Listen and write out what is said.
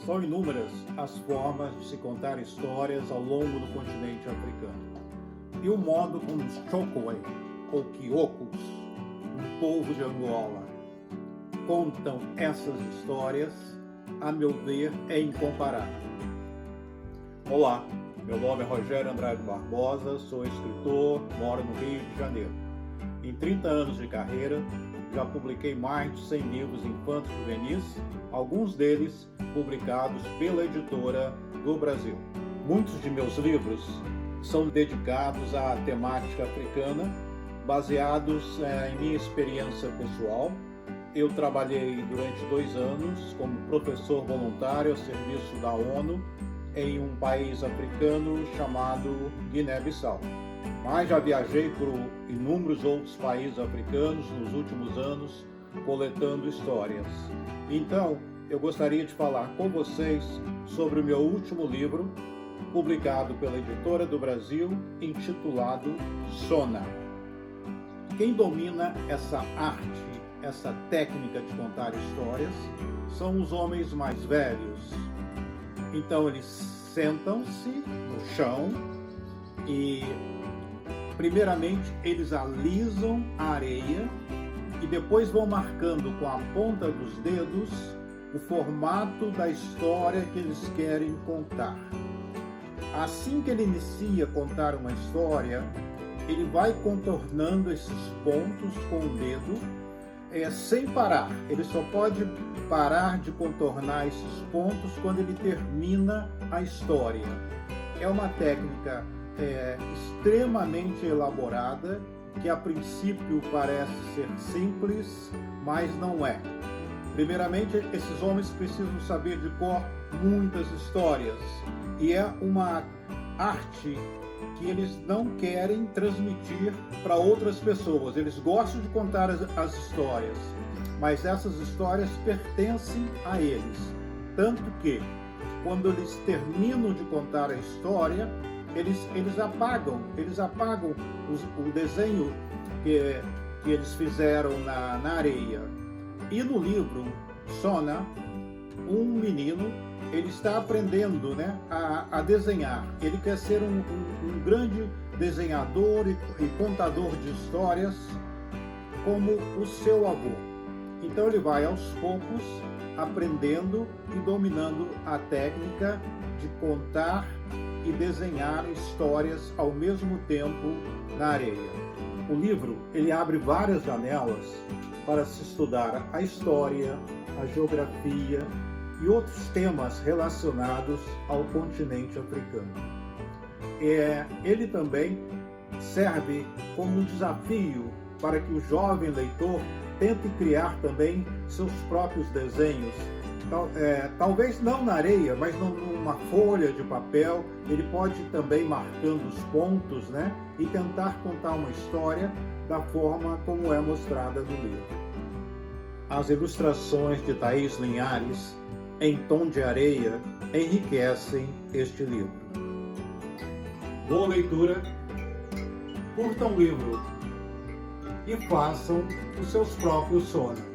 São inúmeras as formas de se contar histórias ao longo do continente africano. E o modo como os Chokwe, ou Kyokos, um povo de Angola, contam essas histórias, a meu ver, é incomparável. Olá, meu nome é Rogério Andrade Barbosa, sou escritor, moro no Rio de Janeiro. Em 30 anos de carreira, já publiquei mais de 100 livros infantos e juvenis, alguns deles publicados pela editora do Brasil. Muitos de meus livros são dedicados à temática africana, baseados em minha experiência pessoal. Eu trabalhei durante 2 anos como professor voluntário ao serviço da ONU em um país africano chamado Guiné-Bissau. Mas já viajei por inúmeros outros países africanos nos últimos anos, coletando histórias. Então, eu gostaria de falar com vocês sobre o meu último livro, publicado pela Editora do Brasil, intitulado Sona. Quem domina essa arte, essa técnica de contar histórias, são os homens mais velhos. Então eles sentam-se no chão e, primeiramente, eles alisam a areia e depois vão marcando com a ponta dos dedos o formato da história que eles querem contar. Assim que ele inicia a contar uma história, ele vai contornando esses pontos com o dedo, sem parar. Ele só pode parar de contornar esses pontos quando ele termina a história. É uma técnica extremamente elaborada, que a princípio parece ser simples, mas não é. Primeiramente, esses homens precisam saber de cor muitas histórias, e é uma arte que eles não querem transmitir para outras pessoas. Eles gostam de contar as histórias, mas essas histórias pertencem a eles. Tanto que, quando eles terminam de contar a história, eles apagam o desenho que eles fizeram na areia. E no livro Sona, um menino, ele está aprendendo, a desenhar. Ele quer ser um grande desenhador e contador de histórias como o seu avô. Então ele vai aos poucos aprendendo e dominando a técnica de contar e desenhar histórias ao mesmo tempo na areia. O livro, ele abre várias janelas para se estudar a história, a geografia e outros temas relacionados ao continente africano. Ele também serve como um desafio para que o jovem leitor tente criar também seus próprios desenhos. Talvez não na areia, mas numa folha de papel. Ele pode também marcando os pontos, e tentar contar uma história da forma como é mostrada no livro. As ilustrações de Thaís Linhares, em tom de areia, enriquecem este livro. Boa leitura, curtam o livro e façam os seus próprios sonhos.